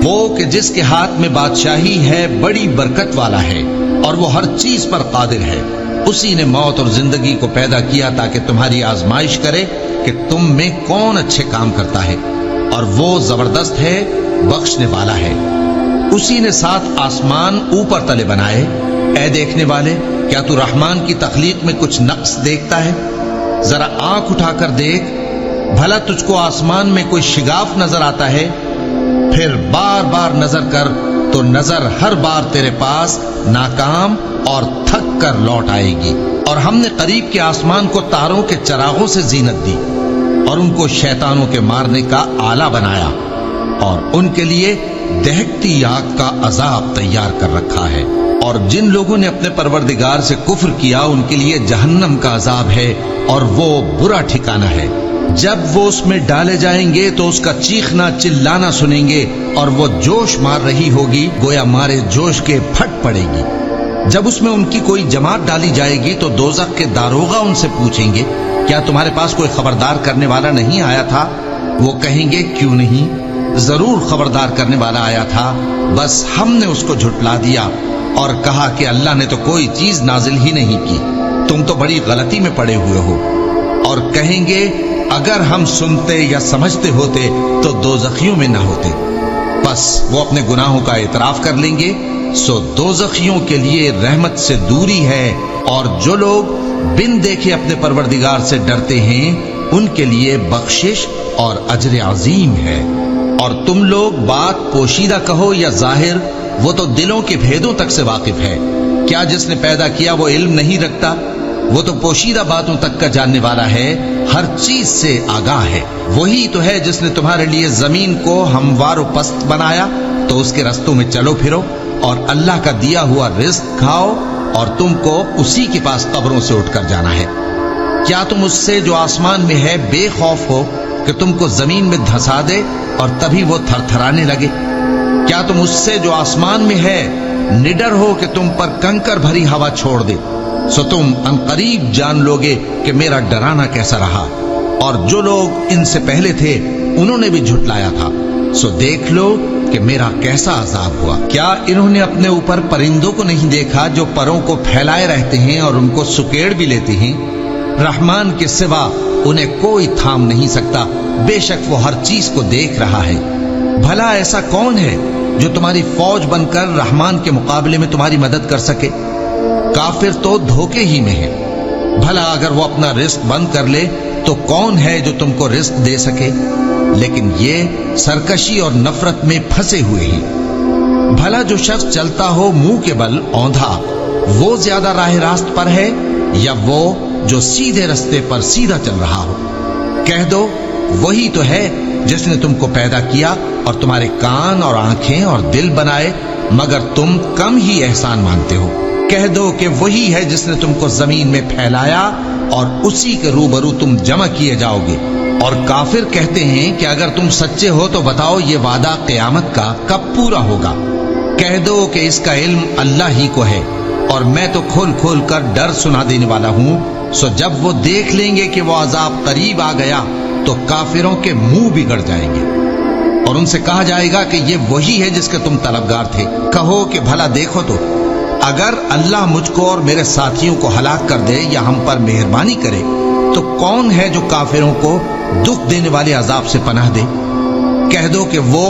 وہ کہ جس کے ہاتھ میں بادشاہی ہے بڑی برکت والا ہے اور وہ ہر چیز پر قادر ہے۔ اسی نے موت اور زندگی کو پیدا کیا تاکہ تمہاری آزمائش کرے کہ تم میں کون اچھے کام کرتا ہے، اور وہ زبردست ہے، بخشنے والا ہے۔ اسی نے 7 آسمان اوپر تلے بنائے۔ اے دیکھنے والے، کیا تو رحمان کی تخلیق میں کچھ نقص دیکھتا ہے؟ ذرا آنکھ اٹھا کر دیکھ، بھلا تجھ کو آسمان میں کوئی شگاف نظر آتا ہے؟ پھر بار بار نظر کر تو نظر ہر بار تیرے پاس ناکام اور تھک کر لوٹ آئے گی۔ اور ہم نے قریب کے آسمان کو تاروں کے چراغوں سے زینت دی اور ان کو شیطانوں کے مارنے کا آلہ بنایا، اور ان کے لیے دہکتی آگ کا عذاب تیار کر رکھا ہے۔ اور جن لوگوں نے اپنے پروردگار سے کفر کیا ان کے لیے جہنم کا عذاب ہے، اور وہ برا ٹھکانہ ہے۔ جب وہ اس میں ڈالے جائیں گے تو اس کا چیخنا چلانا سنیں گے، اور وہ جوش مار رہی ہوگی گویا مارے جوش کے پھٹ پڑے گی۔ جب اس میں ان کی کوئی جماعت ڈالی جائے گی تو دوزخ کے داروغہ ان سے پوچھیں گے، کیا تمہارے پاس کوئی خبردار کرنے والا نہیں آیا تھا؟ وہ کہیں گے، کیوں نہیں، ضرور خبردار کرنے والا آیا تھا، بس ہم نے اس کو جھٹلا دیا اور کہا کہ اللہ نے تو کوئی چیز نازل ہی نہیں کی، تم تو بڑی غلطی میں پڑے ہوئے ہو۔ اور کہیں گے، اگر ہم سنتے یا سمجھتے ہوتے تو دوزخیوں میں نہ ہوتے۔ بس وہ اپنے گناہوں کا اعتراف کر لیں گے، سو دوزخیوں کے لیے رحمت سے دوری ہے، اور جو لوگ بن دیکھے اپنے پروردگار سے ڈرتے ہیں ان کے لیے بخشش اور اجر عظیم ہے۔ اور تم لوگ بات پوشیدہ کہو یا ظاہر، وہ تو دلوں کے بھیدوں تک سے واقف ہے۔ کیا جس نے پیدا کیا وہ علم نہیں رکھتا؟ وہ تو پوشیدہ باتوں تک کا جاننے والا ہے، ہر چیز سے آگاہ ہے۔ وہی تو ہے جس نے تمہارے لیے زمین کو ہموار و پست بنایا، تو اس کے رستوں میں چلو پھرو اور اللہ کا دیا ہوا رزق کھاؤ، اور تم کو اسی کے پاس قبروں سے اٹھ کر جانا ہے۔ کیا تم اس سے جو آسمان میں ہے بے خوف ہو کہ تم کو زمین میں دھسا دے اور تبھی وہ تھر تھرانے لگے؟ کیا تم اس سے جو آسمان میں ہے نڈر ہو کہ تم پر کنکر بھری ہوا چھوڑ دے؟ سو تم عنقریب جان لوگے کہ میرا ڈرانا کیسا رہا۔ اور جو لوگ ان سے پہلے تھے انہوں نے بھی جھٹلایا تھا، سو دیکھ لو کہ میرا کیسا عذاب ہوا۔ کیا انہوں نے اپنے اوپر پرندوں کو نہیں دیکھا جو پروں کو پھیلائے رہتے ہیں اور ان کو سکیڑ بھی لیتے ہیں؟ رحمان کے سوا انہیں کوئی تھام نہیں سکتا، بے شک وہ ہر چیز کو دیکھ رہا ہے۔ بھلا ایسا کون ہے جو تمہاری فوج بن کر رحمان کے مقابلے میں تمہاری مدد کر سکے؟ کافر تو دھوکے ہی میں ہے۔ بھلا اگر وہ اپنا رزق بند کر لے تو کون ہے جو تم کو رزق دے سکے؟ لیکن یہ سرکشی اور نفرت میں پھنسے ہوئے ہیں۔ بھلا جو شخص چلتا ہو منہ کے بل اوندھا، وہ زیادہ راہ راست پر ہے یا وہ جو سیدھے رستے پر سیدھا چل رہا ہو؟ کہہ دو، وہی تو ہے جس نے تم کو پیدا کیا اور تمہارے کان اور آنکھیں اور دل بنائے، مگر تم کم ہی احسان مانتے ہو۔ کہہ دو کہ وہی ہے جس نے تم کو زمین میں پھیلایا اور اسی کے روبرو تم جمع کیے جاؤ گے۔ اور کافر کہتے ہیں کہ اگر تم سچے ہو تو بتاؤ یہ وعدہ قیامت کا کب پورا ہوگا؟ کہہ دو کہ اس کا علم اللہ ہی کو ہے، اور میں تو کھول کھول کر ڈر سنا دینے والا ہوں۔ سو جب وہ دیکھ لیں گے کہ وہ عذاب قریب آ گیا تو کافروں کے منہ بگڑ جائیں گے، اور ان سے کہا جائے گا کہ یہ وہی ہے جس کے تم طلبگار تھے۔ کہو کہ بھلا دیکھو تو، اگر اللہ مجھ کو اور میرے ساتھیوں کو ہلاک کر دے یا ہم پر مہربانی کرے تو کون ہے جو کافروں کو دکھ دینے والے عذاب سے پناہ دے؟ کہہ دو کہ وہ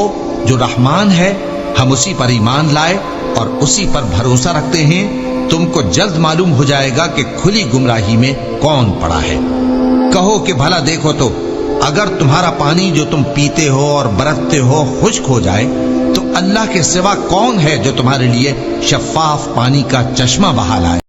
جو رحمان ہے، ہم اسی پر ایمان لائے اور اسی پر بھروسہ رکھتے ہیں۔ تم کو جلد معلوم ہو جائے گا کہ کھلی گمراہی میں کون پڑا ہے۔ کہو کہ بھلا دیکھو تو، اگر تمہارا پانی جو تم پیتے ہو اور برتتے ہو خشک ہو جائے تو اللہ کے سوا کون ہے جو تمہارے لیے شفاف پانی کا چشمہ بہا لائے؟